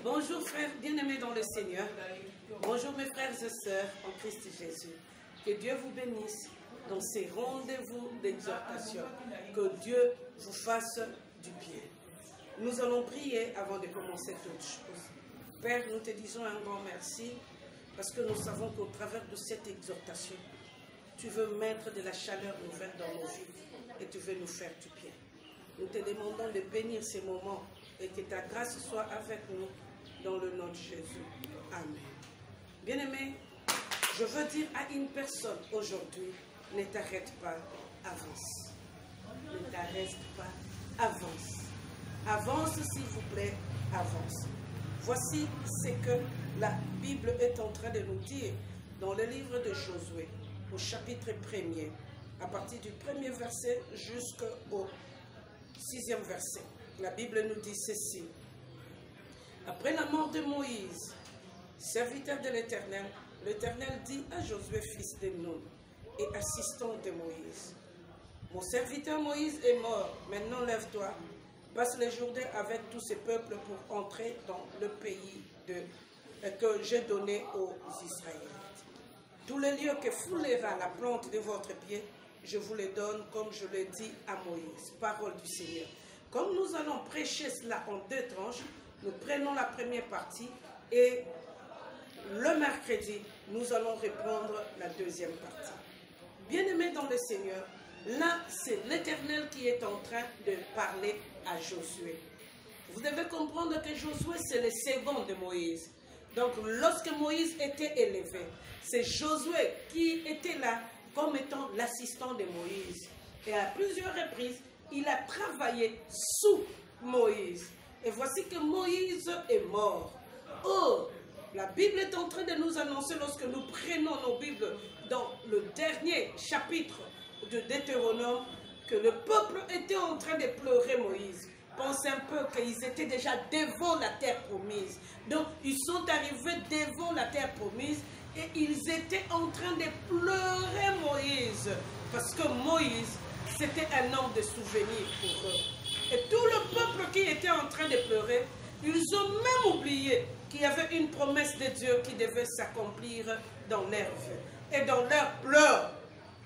Bonjour frères bien-aimés dans le Seigneur. Bonjour mes frères et sœurs en Christ Jésus. Que Dieu vous bénisse dans ces rendez-vous d'exhortation. Que Dieu vous fasse du bien. Nous allons prier avant de commencer toute chose. Père, nous te disons un grand merci parce que nous savons qu'au travers de cette exhortation, tu veux mettre de la chaleur nouvelle dans nos vies et tu veux nous faire du bien. Nous te demandons de bénir ces moments et que ta grâce soit avec nous dans le nom de Jésus. Amen. Bien-aimé, je veux dire à une personne aujourd'hui, ne t'arrête pas, avance. Ne t'arrête pas, avance. Avance s'il vous plaît, avance. Voici ce que la Bible est en train de nous dire dans le livre de Josué, au chapitre 1er, à partir du 1er verset jusqu'au 6e verset. La Bible nous dit ceci. Après la mort de Moïse, serviteur de l'Éternel, l'Éternel dit à Josué, fils de Nun, et assistant de Moïse, mon serviteur Moïse est mort, maintenant lève-toi, passe le Jourdain avec tous ces peuples pour entrer dans le pays que j'ai donné aux Israélites. Tous les lieux que foulera la plante de votre pied, je vous les donne comme je l'ai dit à Moïse. Parole du Seigneur. Comme nous allons prêcher cela en deux tranches, nous prenons la première partie et le mercredi, nous allons reprendre la deuxième partie. Bien-aimés dans le Seigneur, là, c'est l'Éternel qui est en train de parler à Josué. Vous devez comprendre que Josué, c'est le second de Moïse. Donc, lorsque Moïse était élevé, c'est Josué qui était là comme étant l'assistant de Moïse. Et à plusieurs reprises, il a travaillé sous Moïse. Et voici que Moïse est mort. Or, la Bible est en train de nous annoncer, lorsque nous prenons nos Bibles dans le dernier chapitre de Deutéronome, que le peuple était en train de pleurer Moïse. Pensez un peu qu'ils étaient déjà devant la terre promise. Donc, ils sont arrivés devant la terre promise et ils étaient en train de pleurer Moïse. Parce que Moïse, c'était un homme de souvenir pour eux. Et tout le peuple qui était en train de pleurer, ils ont même oublié qu'il y avait une promesse de Dieu qui devait s'accomplir dans leur vie. Et dans leur pleurs,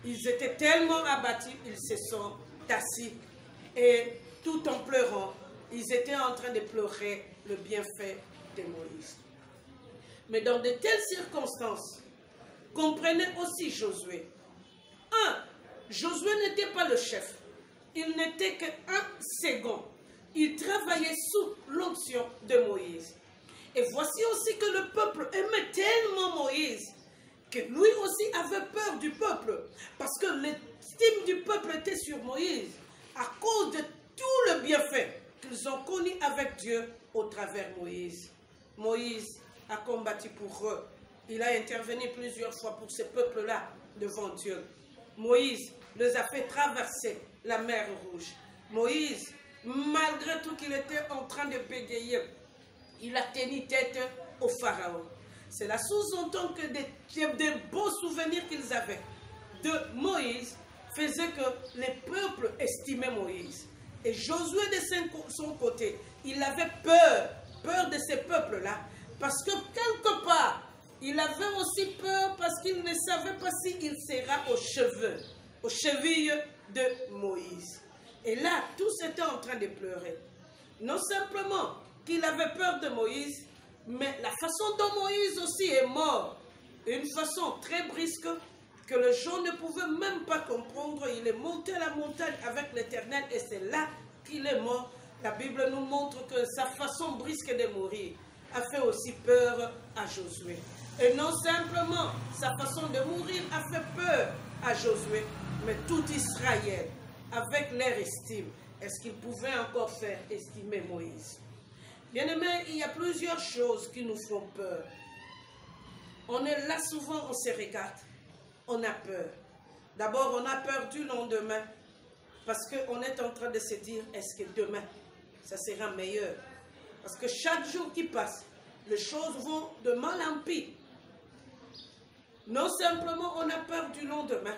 ils étaient tellement abattus, ils se sont assis. Et tout en pleurant, ils étaient en train de pleurer le bienfait de Moïse. Mais dans de telles circonstances, comprenez aussi Josué. Josué n'était pas le chef. Il n'était qu'un second. Il travaillait sous l'onction de Moïse. Et voici aussi que le peuple aimait tellement Moïse que lui aussi avait peur du peuple. Parce que l'estime du peuple était sur Moïse à cause de tout le bienfait qu'ils ont connu avec Dieu au travers Moïse. Moïse a combattu pour eux. Il a intervenu plusieurs fois pour ce peuple-là devant Dieu. Moïse les a fait traverser la mer Rouge. Moïse, malgré tout qu'il était en train de bégayer, il a tenu tête au Pharaon. Cela sous-entend que des beaux souvenirs qu'ils avaient de Moïse faisaient que les peuples estimaient Moïse. Et Josué de son côté, il avait peur de ces peuples-là, parce que quelque part, il avait aussi peur parce qu'il ne savait pas s'il sera aux chevilles de Moïse. Et là, tous étaient en train de pleurer. Non simplement qu'il avait peur de Moïse, mais la façon dont Moïse aussi est mort, une façon très brisque que les gens ne pouvaient même pas comprendre. Il est monté à la montagne avec l'Éternel et c'est là qu'il est mort. La Bible nous montre que sa façon brisque de mourir a fait aussi peur à Josué. Et non simplement sa façon de mourir a fait peur à Josué, mais tout Israël, avec leur estime, est-ce qu'ils pouvaient encore faire estimer Moïse? Bien-aimés, il y a plusieurs choses qui nous font peur. On est là souvent, on se regarde, on a peur. D'abord, on a peur du lendemain, parce qu'on est en train de se dire, est-ce que demain, ça sera meilleur? Parce que chaque jour qui passe, les choses vont de mal en pire. Non simplement on a peur du lendemain,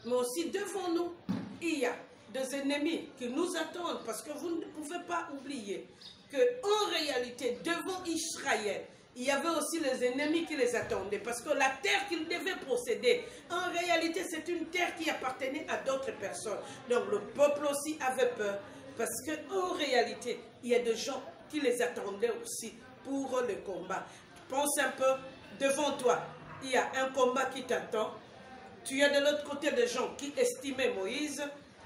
mais aussi devant nous, il y a des ennemis qui nous attendent, parce que vous ne pouvez pas oublier qu'en réalité, devant Israël, il y avait aussi les ennemis qui les attendaient. Parce que la terre qu'ils devaient posséder, en réalité, c'est une terre qui appartenait à d'autres personnes. Donc le peuple aussi avait peur. Parce qu'en réalité, il y a des gens qui les attendaient aussi pour le combat. Pense un peu, devant toi, il y a un combat qui t'attend. Tu as de l'autre côté des gens qui estimaient Moïse.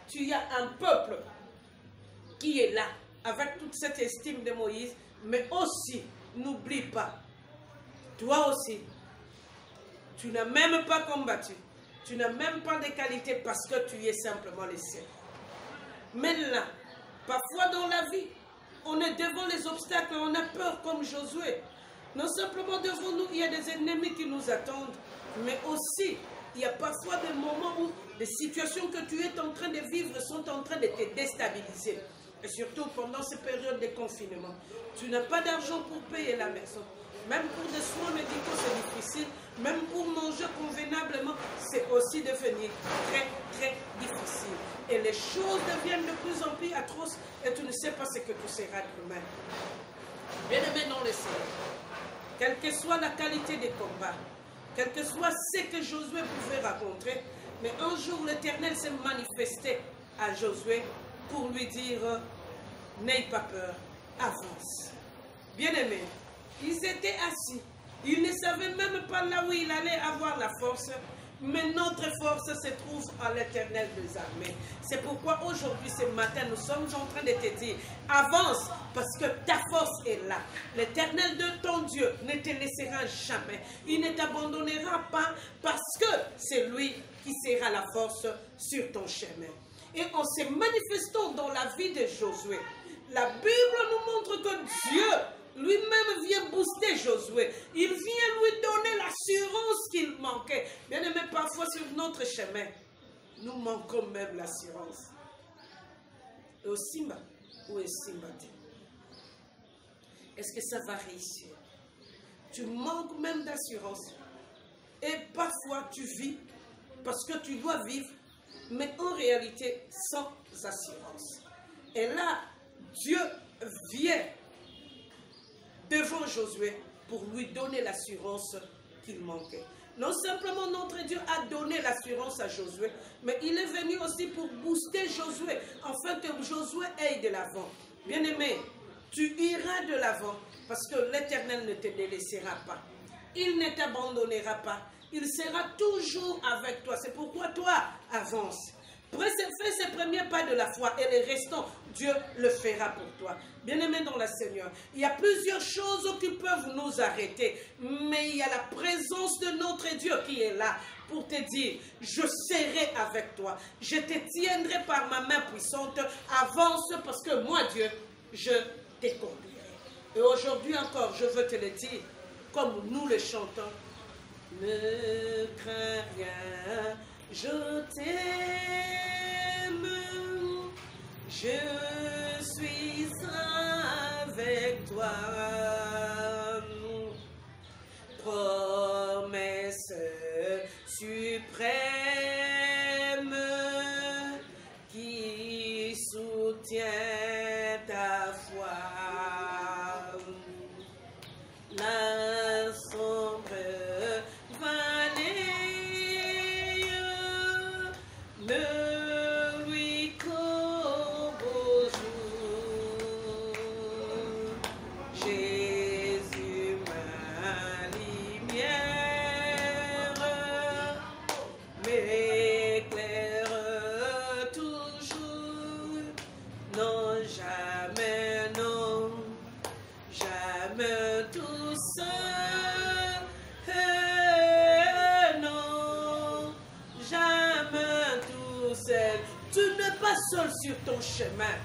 Tu as un peuple qui est là, avec toute cette estime de Moïse. Mais aussi, n'oublie pas, toi aussi, tu n'as même pas combattu. Tu n'as même pas de qualité parce que tu es simplement le ciel. Mais là, parfois dans la vie, on est devant les obstacles, on a peur comme Josué. Non simplement devant nous, il y a des ennemis qui nous attendent, mais aussi, il y a parfois des moments où les situations que tu es en train de vivre sont en train de te déstabiliser. Et surtout pendant ces périodes de confinement. Tu n'as pas d'argent pour payer la maison. Même pour des soins médicaux, c'est difficile. Même pour manger convenablement, c'est aussi devenu très, très difficile. Et les choses deviennent de plus en plus atroces et tu ne sais pas ce que tu seras demain. Bien-aimé dans le Seigneur, quelle que soit la qualité des combats, quel que soit ce que Josué pouvait raconter, mais un jour l'Éternel s'est manifesté à Josué pour lui dire, n'aie pas peur, avance. Bien-aimé, ils étaient assis. Ils ne savaient même pas là où il allait avoir la force. Mais notre force se trouve à l'Éternel des armées. C'est pourquoi aujourd'hui, ce matin, nous sommes en train de te dire, avance parce que ta force est là. L'Éternel de ton Dieu ne te laissera jamais. Il ne t'abandonnera pas parce que c'est lui qui sera la force sur ton chemin. Et en se manifestant dans la vie de Josué, la Bible nous montre que Dieu lui-même vient booster Josué. Il vient lui donner l'assurance qu'il manquait. Bien aimé, parfois sur notre chemin, nous manquons même l'assurance. Et au Simba, où est Simba? Est-ce que ça va réussir? Tu manques même d'assurance. Et parfois tu vis parce que tu dois vivre, mais en réalité sans assurance. Et là, Dieu vient devant Josué pour lui donner l'assurance qu'il manquait. Non simplement notre Dieu a donné l'assurance à Josué, mais il est venu aussi pour booster Josué, afin que Josué aille de l'avant. Bien-aimé, tu iras de l'avant parce que l'Éternel ne te délaissera pas. Il ne t'abandonnera pas. Il sera toujours avec toi. C'est pourquoi toi, avance. Fais ses premiers pas de la foi et les restants, Dieu le fera pour toi. Bien-aimé dans le Seigneur, il y a plusieurs choses qui peuvent nous arrêter, mais il y a la présence de notre Dieu qui est là pour te dire, je serai avec toi, je te tiendrai par ma main puissante, avance parce que moi Dieu, je te conduirai. Et aujourd'hui encore, je veux te le dire, comme nous le chantons, ne crains rien, je t'aime, je suis avec toi. Promesse suprême qui soutient ta foi. La sombre vallée ne lui court au jour. Jésus, ma lumière, m'éclaire toujours. Non, jamais, non, jamais tout seul. Non, jamais tout seul. Tu n'es pas seul sur ton chemin.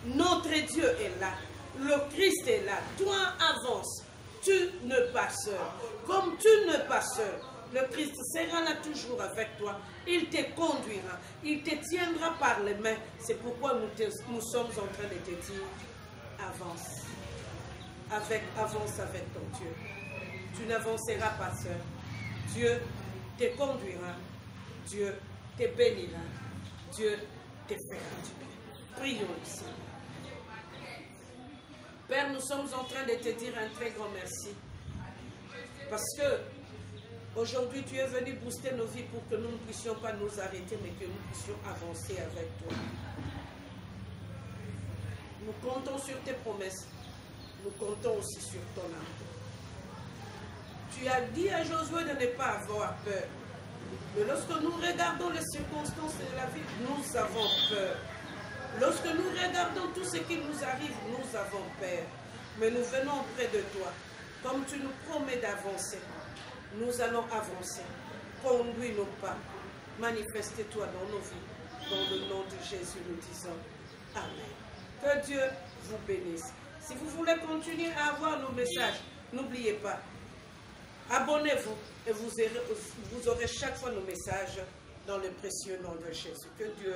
Notre Dieu est là. Le Christ est là. Toi, avance. Tu n'es pas seul. Comme tu n'es pas seul, le Christ sera là toujours avec toi. Il te conduira. Il te tiendra par les mains. C'est pourquoi nous sommes en train de te dire, avance. Avance avec ton Dieu. Tu n'avanceras pas seul. Dieu te conduira. Dieu te bénira. Dieu te fera du bien. Prions le Seigneur. Père, nous sommes en train de te dire un très grand merci. Parce que aujourd'hui, tu es venu booster nos vies pour que nous ne puissions pas nous arrêter, mais que nous puissions avancer avec toi. Nous comptons sur tes promesses. Nous comptons aussi sur ton amour. Tu as dit à Josué de ne pas avoir peur. Mais lorsque nous regardons les circonstances de la vie, nous avons peur. Lorsque nous regardons tout ce qui nous arrive, nous avons peur. Mais nous venons près de toi. Comme tu nous promets d'avancer, nous allons avancer. Conduis nos pas. Manifeste-toi dans nos vies. Dans le nom de Jésus, nous disons Amen. Que Dieu vous bénisse. Si vous voulez continuer à avoir nos messages, n'oubliez pas. Abonnez-vous et vous aurez chaque fois nos messages dans le précieux nom de Jésus. Que Dieu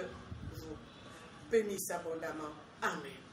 vous bénisse abondamment. Amen.